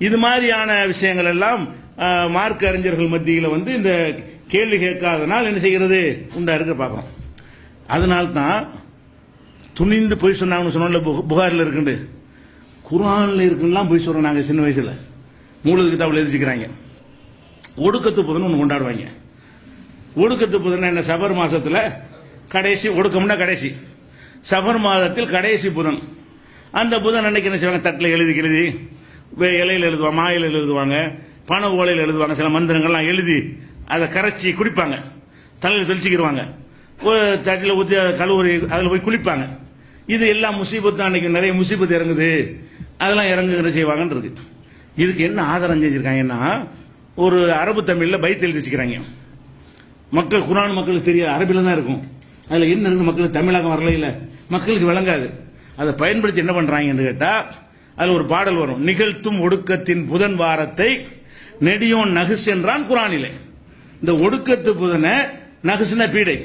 இது மாதிரியான விஷயங்கள் எல்லாம் மார்க்க அறிஞர்கள் மத்தியில் இந்த கேள்வி கேட்காதனால் என்ன செய்கிறது உண்டா இருக்க பார்க்கிறோம். அதனால்தான் துணிந்து போய் சொன்னாங்கன்னு சொன்ன புகாரில் இருக்குண்டு, குர்ஆன்ல இருக்குலாம் போய் சொல்றோம். நாங்க சின்ன வயசுல மூலது கிதாபுல எழுதிக்கிறாங்க. ஒடுக்கத்து புதன் ஒன்று கொண்டாடுவாங்க. ஒடுக்கத்து புதன் என்ன, சஃபர் மாசத்துல கடைசி ஒடுக்கம்னா கடைசி சஃபர் மாதத்தில் கடைசி புதன். அந்த புதன் அன்னைக்கு என்ன செய்வாங்க, தட்டில் எழுதி இலையில் எழுதுவாங்க, மாயில எழுதுவாங்க, பண ஓலையில் எழுதுவாங்க, சில மந்திரங்கள்லாம் எழுதி அதை கரைச்சி குடிப்பாங்க, தலையில் தெளிச்சுக்கிடுவாங்க. தட்டில் ஊற்றி கழுவுறி அதில் போய் குளிப்பாங்க. இது எல்லாம் முசீபத்து, அன்னைக்கு நிறைய முசீபத்து இறங்குது, அதெல்லாம் இறங்குகிற செய்வாங்கன்னு இருக்கு. இதுக்கு என்ன ஆதாரம் செஞ்சிருக்காங்கன்னா, ஒரு அரபு தமிழில் பைத் எழுதி வச்சுக்கிறாங்க. மக்கள் குர்ஆன் மக்களுக்கு தெரியாது, அரபில தான் இருக்கும். அதில் என்ன இருக்கு மக்களுக்கு தமிழாக வரல, இல்லை மக்களுக்கு விளங்காது. அதை பயன்படுத்தி என்ன பண்றாங்கன்னு கேட்டா, அதில் ஒரு பாடல் வரும், நிகழ்த்தும் ஒடுக்கத்தின் புதன் வாரத்தை நெடியோன் நகுஸ் என்றான் குர்ஆனிலே. இந்த ஒடுக்கத்து புதனை நகுஸ்னா பீடை,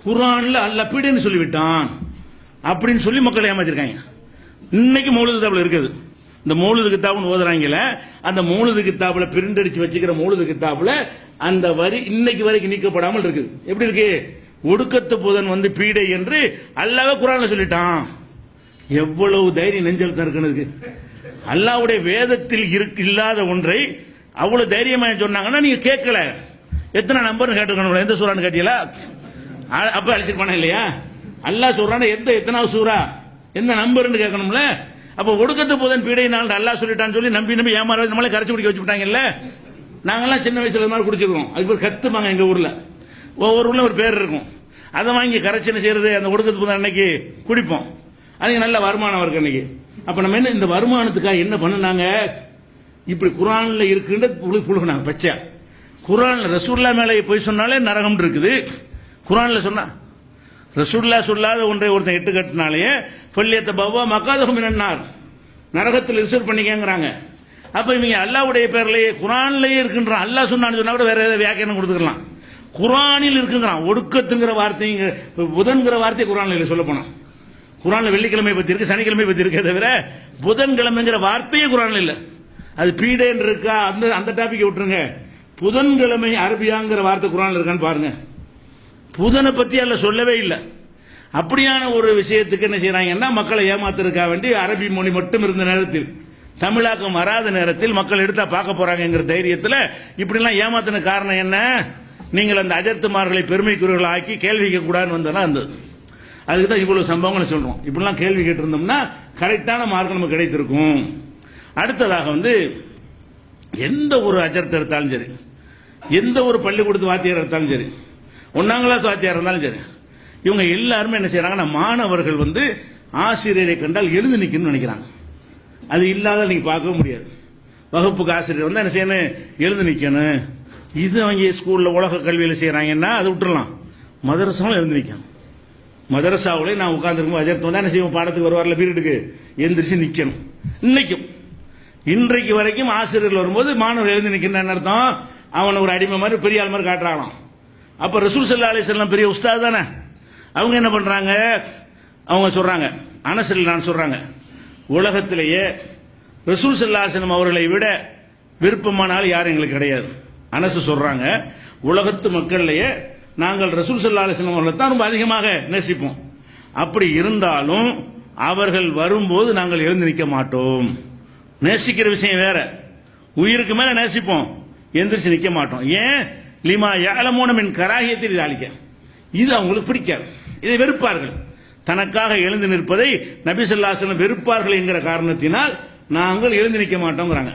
குர்ஆன்ல அல்லாஹ் பீடைன்னு சொல்லிவிட்டான் அப்படின்னு சொல்லி மக்களை ஏமாத்திருக்காங்க. இன்னைக்கு மௌலிது கிதாபுல இருக்குது. இந்த மௌலிது கிதாப்னு ஓதுறாங்கல, அந்த மௌலிது கிதாபுல பிரிண்ட் அடிச்சு வச்சுக்கிற மௌலிது கிதாபுல அந்த வரி இன்னைக்கு வரைக்கும் நீக்கப்படாமல் இருக்குது. எப்படி இருக்கு? ஒடுக்கத்து புதன் வந்து பீடை என்று அல்லாஹ்வே குர்ஆன்ல சொல்லிட்டான். எவ்வளவு தைரியம் நெஞ்செழுத்தம் இருக்குன்னு. அல்லாஹ்வுடைய வேதத்தில் இல்லாத ஒன்றை அவ்வளவு தைரியமா சொன்னாங்கன்னா நீங்க கேட்கல. எத்தனை நம்பர் கேட்டுக்கணும், எந்த சூறான்னு கேட்டீங்களா? அப்ப அழிச்சிருப்பானே இல்லையா? அல்லாஹ் சொல்றான எத்தனாவது சூறா, என்ன நம்பர்னு கேட்கணும்ல. அப்ப ஒடுக்கத்து புதன் பீடை நாள் அல்லாஹ் சொல்லிட்டான்னு சொல்லி நம்பி நம்பி ஏமாற நம்மளே கரைச்சி குடிக்க வச்சுட்டாங்கல்ல. நாங்கெல்லாம் சின்ன வயசுல மாதிரி குடிச்சிருக்கோம். அதுக்கு ஒரு கத்துமாங்க எங்க ஊர்ல, ஒவ்வொரு ஊர்ல ஒரு பேர் இருக்கும். அதை வாங்கி கரைச்சனை செய்யறது அந்த ஒடுக்கத்து புதன் அன்னைக்கு குடிப்போம். அதுக்கு நல்ல வருமானம் இருக்கு அன்னைக்கு. அப்ப நம்ம என்ன இந்த வருமானத்துக்காக என்ன பண்ணுனாங்க, இப்படி குர்ஆன்ல இருக்குன்னு புழுகுனாங்க பச்சையா. குர்ஆன்ல ரசூலுல்லாஹ் மேலே போய் சொன்னாலே நரகம் இருக்குது. குர்ஆன்ல சொன்னா ரசூலுல்லாஹ் சொல்லாத ஒன்றை ஒருத்தன் எட்டு கட்டினாலே ஃபல்யத்த பவ்வா மக்காதஹு மினன்னார், நரகத்தில் ரிசர்வ் பண்ணிக்கங்கறாங்க. அப்ப இவங்க அல்லாஹ்வுடைய பேர்லயே குர்ஆன்லயே இருக்குன்றான். அல்லாஹ் சொன்னான்னு சொன்னா கூட வேற ஏதாவது வியாக்கியானம் கொடுத்துக்கலாம். குர்ஆனில் இருக்குங்கறான். ஒடுக்கத்துங்கிற வார்த்தைங்க புதன்கிற வார்த்தை குர்ஆன்ல இல்ல. சொல்ல போனா குர்ஆன்ல வெள்ளிக்கிழமை பத்தி இருக்கு, சனிக்கிழமை பத்தி இருக்கே தவிர புதன்கிழமைங்கிற வார்த்தையே குர்ஆன்ல இல்ல. அது பீடேன்னு இருக்கா, அந்த டாபிக் விட்டுருங்க. புதன்கிழமை அரபியாங்கிற வார்த்தை குர்ஆன்ல இருக்கான்னு பாருங்க. புதனை பத்தி அல்ல சொல்லவே இல்லை. அப்படியான ஒரு விஷயத்துக்கு என்ன செய்யறாங்கன்னா, மக்களை ஏமாத்திருக்க வேண்டி அரபி மொழி மட்டும் இருந்த நேரத்தில், தமிழாக்கம் வராத நேரத்தில் மக்கள் எடுத்தா பார்க்க போறாங்கிற தைரியத்தில் இப்படிலாம் ஏமாத்தின காரணம் என்ன? நீங்கள் அந்த அஜர்த்துமார்களை பெருமைக்குரியவர்கள் ஆக்கி கேள்வி கேட்க கூடாதுன்னு வந்தா இருந்தது. அதுக்கு தான் இவ்வளவு சம்பவங்களை சொல்றோம். இப்படிலாம் கேள்வி கேட்டிருந்தோம்னா கரெக்டான மார்க் நமக்கு கிடைத்திருக்கும். அடுத்ததாக எந்த ஒரு அஜர்த்து எடுத்தாலும் சரி, எந்த ஒரு பள்ளிக்கூடத்து வாத்தியார் எடுத்தாலும் சரி, 1ஆம் கிளாஸ் வாத்தியார் இருந்தாலும் சரி, இவங்க எல்லாருமே என்ன செய்யறாங்கன்னா, மாணவர்கள் ஆசிரியரை கண்டால் எழுந்து நிக்கணும்னு நினைக்கிறாங்க. அது இல்லாத நீங்க பார்க்க முடியாது. வகுப்புக்கு ஆசிரியர் என்ன செய்யணும், எழுந்து நிக்கணும். இது அவங்க ஸ்கூல்ல உலக கல்வியில செய்யறாங்கன்னா அதை விட்டுறலாம். மதரசாவும் எழுந்து நிக்கணும். மதரசாவிலே நான் உட்கார்ந்துருக்கும் அஜர்த்து என்ன செய்வோம், பாடத்துக்கு வருவார்ல பீரியடுக்கு எந்திரிச்சு நிக்கணும். இன்றைக்கு வரைக்கும் ஆசிரியர்கள் வரும்போது மாணவர் எழுந்து நிற்கின்ற அர்த்தம் அவன் ஒரு அடிமை மாதிரி பெரிய ஆள் மாதிரி காட்டுறாங்களாம். அப்ப ரசூல் ஸல்லல்லாஹு அலைஹி வஸல்லம் பெரிய உஸ்தாத் தானே. அவங்க என்ன பண்றாங்க, அவங்க சொல்றாங்க, அனஸ் நான் சொல்றாங்க, உலகத்திலேயே ரசூல் ஸல்லல்லாஹு அலைஹி வஸல்லம் அவர்களை விட விருப்பமான ஆள் யாரும் எங்களுக்கு கிடையாது. அனஸ் சொல்றாங்க, உலகத்து மக்களிலேயே நாங்கள் ரசூல் ஸல்லல்லாஹு அலைஹி வஸல்லம் அவர்களை தான் ரொம்ப அதிகமாக நேசிப்போம். அப்படி இருந்தாலும் அவர்கள் வரும்போது நாங்கள் எழுந்து நிற்க மாட்டோம். நேசிக்கிற விஷயம் வேற, உயிருக்கு மேல நேசிப்போம், எந்திரிச்சு நிக்க மாட்டோம். ஏன்? லிமா யஅலமூன மின் கராஹியத்தில் தாலிக, இது அவங்களுக்கு பிடிக்காது, இதை வெறுப்பார்கள். தனக்காக எழுந்து நிற்பதை நபி ஸல்லல்லாஹு அலைஹி வஸல்லம் வெறுப்பார்கள் என்கிற காரணத்தினால் நாங்கள் எழுந்து நிற்க மாட்டோங்கிறாங்க.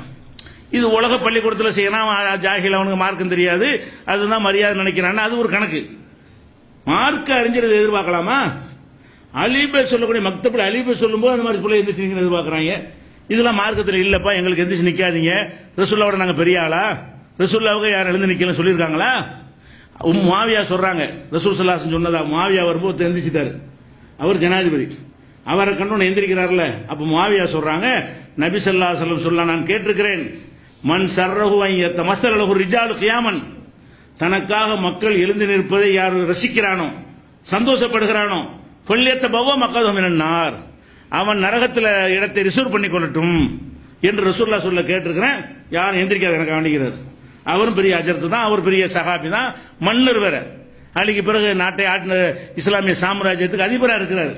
இது உலக பள்ளிக்கூடத்தில் செய்யறான், ஜாஹில், அவனுக்கு மார்க்கம் தெரியாது, அதுதான் மரியாதை நினைக்கிறான், அது ஒரு கணக்கு. மார்க்க அறிஞர் எதிர்பார்க்கலாமா? அலிபே சொல்லக்கூடிய மக்தபில் அலிபே சொல்லும்போது அந்த மாதிரி சொல்ல எந்திரிச்சு நிற்க எதிர்பார்க்கறாங்க. இதெல்லாம் மார்க்கத்தில் இல்லப்பா, எங்களுக்கு எந்திரிச்சு நிக்காதீங்க, ரசூலுல்லாவோட நாங்க பெரிய ஆளா, ரசூலுல்லாவுக்கு யார் எழுந்து நிக்கல சொல்லியிருக்காங்களா? முஆவியா சொல்றாங்க, ரசூல் ஸல்லல்லாஹு அலைஹி வஸல்லம் சொன்னதா, முஆவியா வரும்போது எந்திரிச்சிட்டாரு, அவர் ஜனாதிபதி, அவரை கண்டோன்னு எந்திரிக்கிறார்ல. அப்ப முஆவியா சொல்றாங்க, நபி ஸல்லல்லாஹு அலைஹி வஸல்லம் சொல்ல நான் கேட்டிருக்கிறேன், மன் சர்ரஹு அன் யத்தமஸ்ஸல லஹு ரிஜாலு கியாமன், தனக்காக மக்கள் எழுந்து நிற்பதை யார் ரசிக்கிறானோ, சந்தோஷப்படுகிறானோ, ஃபல்யத்தபவ்வ மக்அதஹு மினன் நார், அவன் நரகத்தில் இடத்தை ரிசர்வ் பண்ணி கொள்ளட்டும் என்று ரசூலுல்லாஹ் சொல்ல கேட்டிருக்கிறேன். யாரும் எந்திரிக்காத எனக்கு வேண்டிக்கிறார். அவரும் பெரிய அஜர்த்து தான், அவர் பெரிய சஹாபி தான், மன்னர் வேற, அன்னைக்கு பிறகு நாட்டை ஆட்டின இஸ்லாமிய சாம்ராஜ்யத்துக்கு அதிபராக இருக்கிறார்.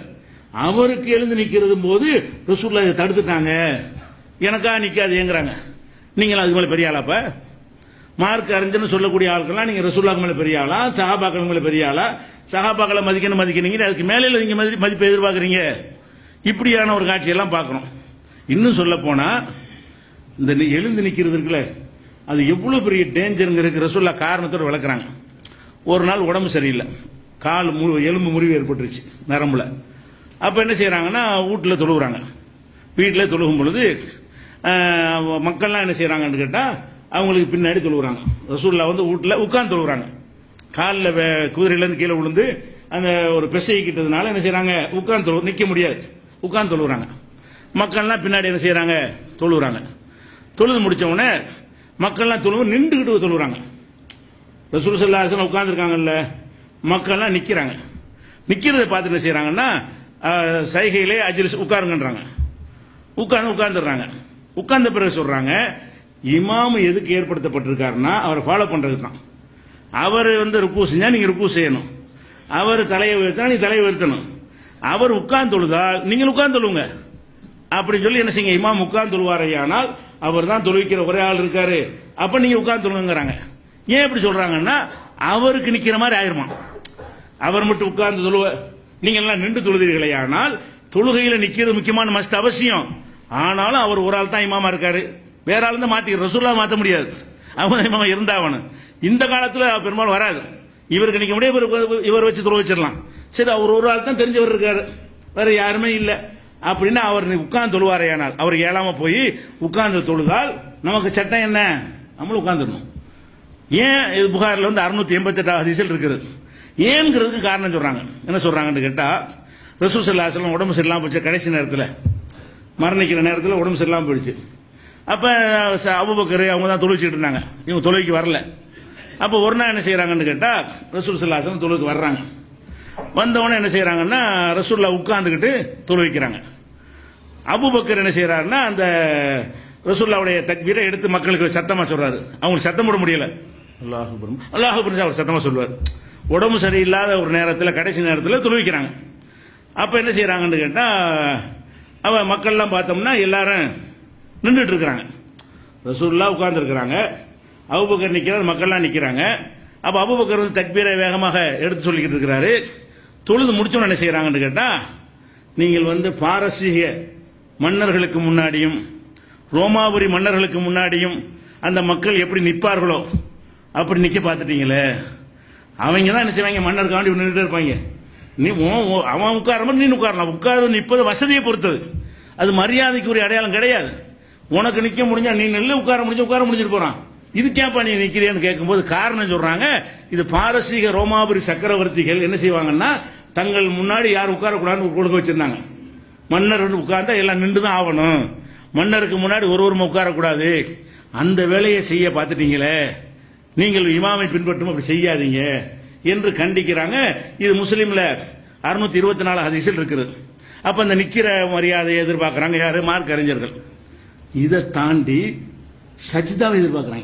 அவருக்கு எழுந்து நிக்கிறது போது ரசூலுல்லாஹ் இதை தடுத்துட்டாங்க, எனக்கா நிக்காதுங்கிறாங்க. நீங்களும் அதுக்கு மேல பெரிய ஆளாப்ப? மார்க் அறிஞர்னு சொல்லக்கூடிய ஆட்கள்லாம் நீங்க ரசூலுல்லாஹ் மேல பெரிய ஆளா, சஹாபாக்கள் மேல பெரிய ஆளா? சஹாபாக்களை மதிக்கணும், அதுக்கு மேல நீங்க மதிப்பு எதிர்பார்க்கறீங்க. இப்படியான ஒரு காட்சியெல்லாம் பார்க்கிறோம். இன்னும் சொல்ல போனா இந்த எழுந்து நிக்கிறது இருக்குல்ல, அது எவ்வளவு பெரிய டேஞ்சருங்கிறது ரசூலுல்லாஹ் காரணத்தோட விளக்குறாங்க. ஒரு நாள் உடம்பு சரியில்லை, கால் எலும்பு முறிவு ஏற்பட்டுருச்சு நரம்புல. அப்ப என்ன செய்யறாங்கன்னா வீட்டில் தொழுகிறாங்க. வீட்டில் தொழுகும் பொழுது மக்கள்லாம் என்ன செய்யறாங்கன்னு கேட்டா அவங்களுக்கு பின்னாடி தொழுகிறாங்க. ரசூலுல்லாஹ் வந்து வீட்டில் உட்கார்ந்து தொழுகிறாங்க. காலில் குதிரையிலேருந்து கீழே விழுந்து அந்த ஒரு பெசைக்கிட்டதுனால என்ன செய்யறாங்க, உட்கார்ந்து நிற்க முடியாது, உட்கார்ந்து தொழுகிறாங்க. மக்கள்லாம் பின்னாடி என்ன செய்யறாங்க, தொழுகிறாங்க. தொழுது முடிச்ச உடனே மக்கள்லாம் தொழுவு நின்றுகிட்டு தொழுகிறாங்க. ரசூல் ஸல்லல்லாஹு அலைஹி வஸல்லம் உட்கார்ந்துருக்காங்கல்ல, மக்கள்லாம் நிற்கிறாங்க. நிற்கிறத பார்த்து என்ன செய்யறாங்கன்னா சைகையிலே அஜ்லிஸ் உட்காருங்கன்றாங்க. உட்கார்ந்துடுறாங்க. உட்கார்ந்த பிறகு சொல்றாங்க, இமாம் எதுக்கு ஏற்படுத்தப்பட்டிருக்காருன்னா அவரை ஃபாலோ பண்றதுக்கு தான். அவர் வந்து ருக்கு செஞ்சா நீங்க ருக்கு செய்யணும், அவர் தலையை உயர்த்தினா நீ தலையை உயர்த்தணும், அவர் உட்கார்ந்து தொழுதால் நீங்கள் உட்கார்ந்து தொழுவுங்க அப்படின்னு சொல்லி என்ன செய்யுங்க, இமாம் உட்கார்ந்து தொழுவாரையானால் அவர் தான் தொழுவிக்கிற ஒரே ஆள் இருக்காரு, அப்ப நீங்க உட்கார்ந்து தொழுங்கிறாங்க. ஏன் இப்படி சொல்றாங்கன்னா அவருக்கு நிக்கிற மாதிரி ஆயிருமா, அவர் மட்டும் உட்கார்ந்து தொழுவ நீங்க எல்லாம் நின்று தொழுதீர்களே, ஆனால் தொழுகையில நிக்கிறது முக்கியமான மஸ்ட் அவசியம். ஆனாலும் அவர் ஒரு ஆள் தான் இமாமா இருக்காரு, வேற ஆள் தான் மாத்தி ரசூலுல்லாஹ் மாத்த முடியாது, அவங்க இமாமா இருந்தாவணும். இந்த காலத்துல பெரும்பாலும் வராது, இவருக்கு நிக்க முடியாது, இவர் வச்சு தொழ வச்சிடலாம். சரி, அவர் ஒரு ஆள் தான் தெரிஞ்சவர் இருக்காரு, வேற யாருமே இல்லை அப்படின்னு அவர் உட்கார்ந்து தொழுவாரையானால் அவருக்கு ஏழாம போய் உட்கார்ந்து தொழுதால் நமக்கு சட்டம் என்ன, நம்மளும் உட்கார்ந்துடணும். ஏன் இது புகாரில் வந்து 688 ஹதீஸில் இருக்குது. ஏன்ங்கிறதுக்கு காரணம் சொல்றாங்க. என்ன சொல்றாங்கன்னு கேட்டா, ரசூல் ஸல்லல்லாஹு அலைஹி வஸல்லம் உடம்பு சரியில்லாம போச்சு, கடைசி நேரத்தில் மரணிக்கிற நேரத்தில் உடம்பு சரியில்லாம போயிடுச்சு. அப்ப அபூபக்கர் அவங்க தான் தொழுவிச்சுட்டு இருந்தாங்க, இவங்க தொழுகைக்கு வரல. அப்ப ஒரு நாள் என்ன செய்யறாங்கன்னு கேட்டா ரசூல் ஸல்லல்லாஹு அலைஹி வஸல்லம் தொழுகைக்கு வர்றாங்க. வந்தவொடனே என்ன செய்யறாங்கன்னா ரசூலுல்லாஹ் உட்கார்ந்துக்கிட்டு தொழுவிக்கிறாங்க. அபூபக்கர் என்ன செய்யறாருன்னா அந்த ரசூலுல்லாஹ்வுடைய தக்பீரை எடுத்து மக்களுக்கு சத்தமா சொல்றாரு. அவங்களுக்கு சத்தம் போட முடியல, அல்லாஹ் அக்பர் அல்லாஹ் அக்பர் அவர் சத்தமா சொல்வார். உடம்பு சரியில்லாத ஒரு நேரத்தில் கடைசி நேரத்தில் தொழுவிக்கிறாங்க. அப்ப என்ன செய்யறாங்கன்னு கேட்டா அவ மக்கள்லாம் பார்த்தோம்னா எல்லாரும் நின்றுட்டு இருக்கிறாங்க, ரசூலுல்லாஹ் உட்கார்ந்து இருக்கிறாங்க, அபூபக்கர் நிக்கிறார், மக்கள்லாம் நிக்கிறாங்க. அப்ப அபூபக்கர் வந்து தக்பீரை வேகமாக எடுத்து சொல்லிக்கிட்டு இருக்கிறாரு. தொழுது முடிச்சோன்னு என்ன செய்யறாங்கன்னு கேட்டா, நீங்கள் வந்து பாரசீக மன்னர்களுக்கு முன்னாடியும் ரோமாபுரி மன்னர்களுக்கு முன்னாடியும் அந்த மக்கள் எப்படி நிற்பார்களோ அப்படி நிக்க பார்த்துட்டீங்களே, அவங்க தான் என்ன செய்வாங்க, மன்னருக்காண்டி நின்றுட்டு இருப்பாங்க. நீ அவன் உட்கார நீ உட்காரலாம், உட்கார நிற்பது வசதியை பொறுத்தது, அது மரியாதைக்குரிய அடையாளம் கிடையாது. உனக்கு நிக்க முடிஞ்சா நீ நெல்லு, உட்கார முடிஞ்சிட்டு போறான், இதுக்கேப்பா நீ நிக்கிறேன்னு கேட்கும்போது காரணம் சொல்றாங்க, இது பாரசீக ரோமாபுரி சக்கரவர்த்திகள் என்ன செய்வாங்கன்னா தங்கள் முன்னாடி யார் உட்காரக்கூடாதுன்னு கொடுக்க வச்சிருந்தாங்க. மன்னர் உட்கார்ந்தா எல்லாம் நின்று தான் ஆகணும், மன்னருக்கு முன்னாடி ஒருவரும் உட்காரக்கூடாது, அந்த வேலையை செய்ய பார்த்துட்டீங்களே, நீங்கள் இமாமை பின்பற்றும் அப்படி செய்யாதீங்க என்று கண்டிக்கிறாங்க. இது முஸ்லீம்ல 624 ஹதீஸில் இருக்குது. அப்ப அந்த நிக்கிற மரியாதையை எதிர்பார்க்கிறாங்க யாரு, மார்க் அறிஞர்கள். இதை தாண்டி சஜிதாவை எதிர்பார்க்கிறாங்க.